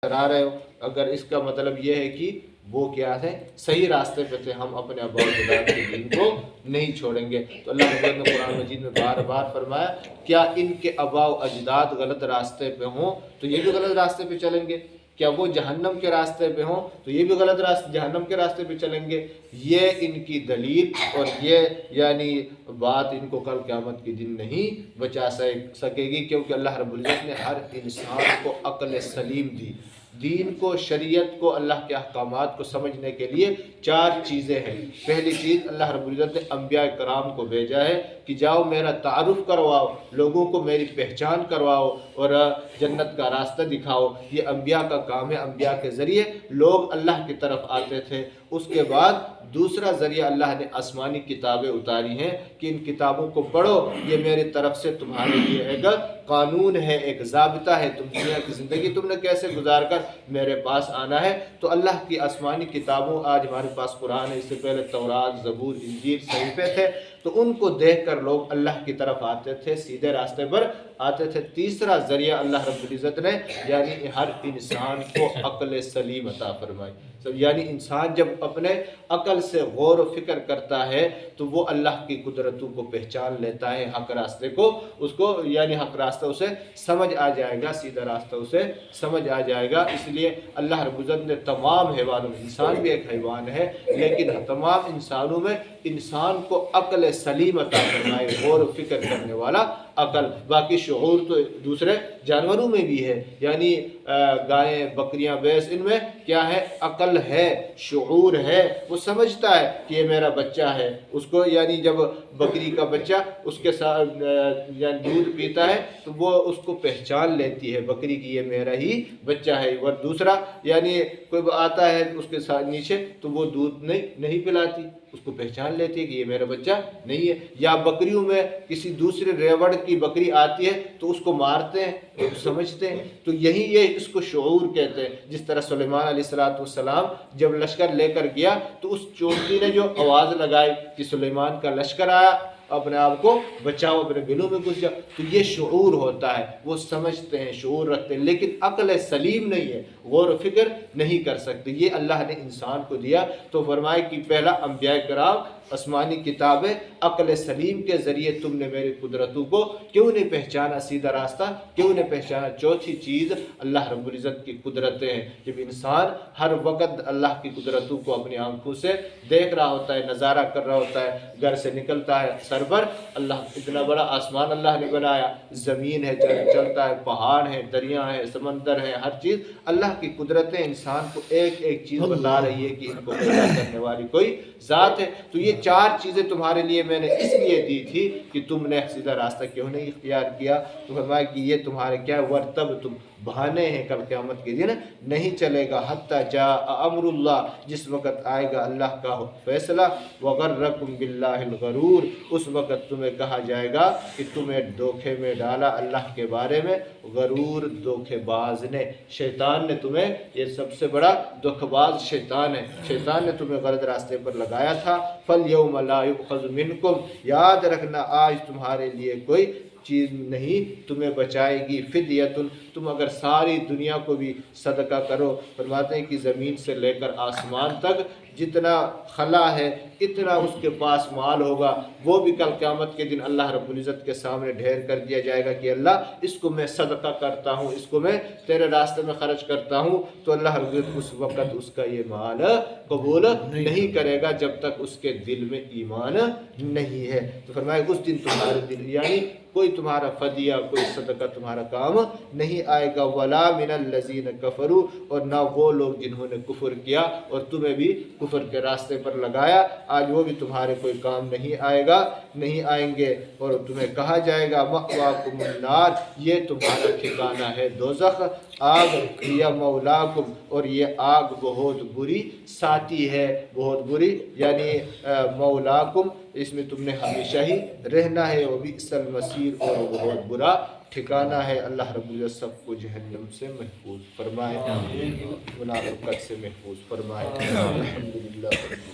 करा रहे हो, अगर इसका मतलब ये है कि वो क्या है, सही रास्ते पे थे, हम अपने आबा अजदाद के दीन को नहीं छोड़ेंगे। तो अल्लाह ने कुरान मजीद में बार बार फरमाया, क्या इनके आबा अजदाद गलत रास्ते पे हों तो ये भी गलत रास्ते पे चलेंगे, क्या वो जहन्नम के रास्ते पे हों तो ये भी गलत रास्ते जहन्नम के रास्ते पे चलेंगे। ये इनकी दलील और ये यानी बात इनको कल क़यामत के दिन नहीं बचा सकेगी, क्योंकि अल्लाह रब्बुल इज़्ज़त ने हर इंसान को अक्ल सलीम दी। दीन को, शरीयत को, अल्लाह के अहकामात को समझने के लिए 4 चीज़ें हैं। पहली चीज़, अल्लाह रब्बुल इज़्ज़त ने अंबिया कराम को भेजा है कि जाओ मेरा तारुफ करवाओ, लोगों को मेरी पहचान करवाओ और जन्नत का रास्ता दिखाओ। ये अंबिया का काम है, अंबिया के ज़रिए लोग अल्लाह की तरफ आते थे। उसके बाद दूसरा ज़रिया अल्लाह ने आसमानी किताबें उतारी हैं कि इन किताबों को पढ़ो, ये मेरी तरफ से तुम्हारे लिए एक कानून है, एक ज़ाबिता है, तुम दुनिया की ज़िंदगी तुमने कैसे गुजार कर मेरे पास आना है। तो अल्लाह की आसमानी किताबों, आज हमारे पास कुरान है, इससे पहले तौरात, ज़बूर, इंजील, सहीफ़े थे, तो उनको देख कर लोग अल्लाह की तरफ आते थे, सीधे रास्ते पर आते थे। तीसरा ज़रिया अल्लाह रब्बुल इज़्ज़त ने यानी हर इंसान को अक्ल सलीम अता फरमाई। यानी इंसान जब अपने अकल से गौर व फिक्र करता है तो वो अल्लाह की कुदरतों को पहचान लेता है, हक रास्ते को उसको यानी हक रास्ता उसे समझ आ जाएगा, सीधा रास्ता उसे समझ आ जाएगा। इसलिए अल्लाह रब्बुल इज़्ज़त ने तमाम हैवानों में, इंसान भी एक हैवान है, लेकिन तमाम इंसानों में इंसान को अक्ल सलीम अता फरमाए, गौर व फिक्र करने वाला अकल। बाकी शऊर तो दूसरे जानवरों में भी है, यानी गायें, बकरियां, भैंस, इनमें क्या है, अकल है, शऊर है, वो समझता है कि ये मेरा बच्चा है। उसको यानी जब बकरी का बच्चा उसके साथ यानी दूध पीता है तो वो उसको पहचान लेती है बकरी की, ये मेरा ही बच्चा है। और दूसरा यानी कोई आता है उसके साथ नीचे तो वो दूध नहीं पिलाती, उसको पहचान लेती है कि ये मेरा बच्चा नहीं है। या बकरियों में किसी दूसरे रेवड़ की बकरी आती है तो उसको मारते हैं, तो समझते हैं। तो यही ये इसको शऊर कहते हैं। जिस तरह सुलेमान अलैहिस्सलाम जब लश्कर लेकर गया तो उस चोटी ने जो आवाज़ लगाई कि सुलेमान का लश्कर आया, अपने आप को बचाओ, अपने बिलों में घुस जाओ, तो ये शऊर होता है, वो समझते हैं, शऊर रखते हैं, लेकिन अक्ल सलीम नहीं है, गौर व फिक्र नहीं कर सकते। ये अल्लाह ने इंसान को दिया। तो फरमाए कि पहला अंबिया कराम, आसमानी किताबें, अक्ल सलीम के ज़रिए तुमने मेरी कुदरतों को क्यों नहीं पहचाना, सीधा रास्ता क्यों नहीं पहचाना। चौथी चीज़ अल्लाह रब्बुल इज़्ज़त की कुदरतें हैं। जब इंसान हर वक्त अल्लाह की कुदरतों को अपनी आंखों से देख रहा होता है, नज़ारा कर रहा होता है, घर से निकलता है, सर पर अल्लाह इतना बड़ा आसमान अल्लाह ने बनाया, ज़मीन है, चलता है, पहाड़ है, दरिया है, समंदर है, हर चीज़ अल्लाह की कुदरतें इंसान को एक एक चीज़ बता रही है कि इनको पैदा करने वाली कोई ज़ात है। तो ये 4 चीज़ें तुम्हारे लिए मैंने इसलिए दी थी कि तुमने सीधा रास्ता क्यों नहीं इख्तियार किया। तो फरमाया कि ये तुम्हारे क्या वर्तब, तुम बहाने हैं, कल क़यामत के दिन नहीं चलेगा। हत्ता जा अमरुल्लाह, जिस वक़्त आएगा अल्लाह का फैसला, वगर्रकुम बिल्लाहिल गरूर, उस वक़्त तुम्हें कहा जाएगा कि तुम्हें धोखे में डाला अल्लाह के बारे में, गरूर, धोखेबाज ने, शैतान ने तुम्हें, ये सबसे बड़ा धोखेबाज शैतान है, शैतान ने तुम्हें गलत रास्ते पर लगाया था। फल यौम ला युअख़ज़ु मिनकुम, याद रखना आज तुम्हारे लिए कोई चीज़ नहीं तुम्हें बचाएगी। फिदियतुन, तुम अगर सारी दुनिया को भी सदका करो, फरमाते हैं कि ज़मीन से लेकर आसमान तक जितना खला है इतना उसके पास माल होगा, वो भी कल क़यामत के दिन अल्लाह रब्बुल इज़्ज़त के सामने ढेर कर दिया जाएगा कि अल्लाह इसको मैं सदका करता हूँ, इसको मैं तेरे रास्ते में खर्च करता हूँ। तो अल्लाह रब्बुल इज़्ज़त उस वक़्त उसका ये माल कबूल नहीं करेगा जब तक उसके दिल में ईमान नहीं है। तो फरमाया उस दिन तुम्हारे दिल यानी कोई तुम्हारा फदिया, कोई सदका तुम्हारा काम नहीं आएगा। वला मिनल लज़ीन कफ़रू, और ना वो लोग जिन्होंने कुफ़र किया और तुम्हें भी कुफ़र के रास्ते पर लगाया, आज वो भी तुम्हारे कोई काम नहीं आएगा, नहीं आएंगे। और तुम्हें कहा जाएगा मअवाकुमुन नार, ये तुम्हारा ठिकाना है दोज़ख, आग, या मौलाकुम, और ये आग बहुत बुरी साथी है, बहुत बुरी, यानी मौलाकुम, इसमें तुमने हमेशा ही रहना है। वो बिअसल मसीर, और बहुत बुरा ठिकाना है। अल्लाह रब्बुल इज़्ज़त सबको जहन्नम से महफूज फरमाए, मुनाफ़िक़त से महफूज फरमाए। अल्हम्दुलिल्लाह।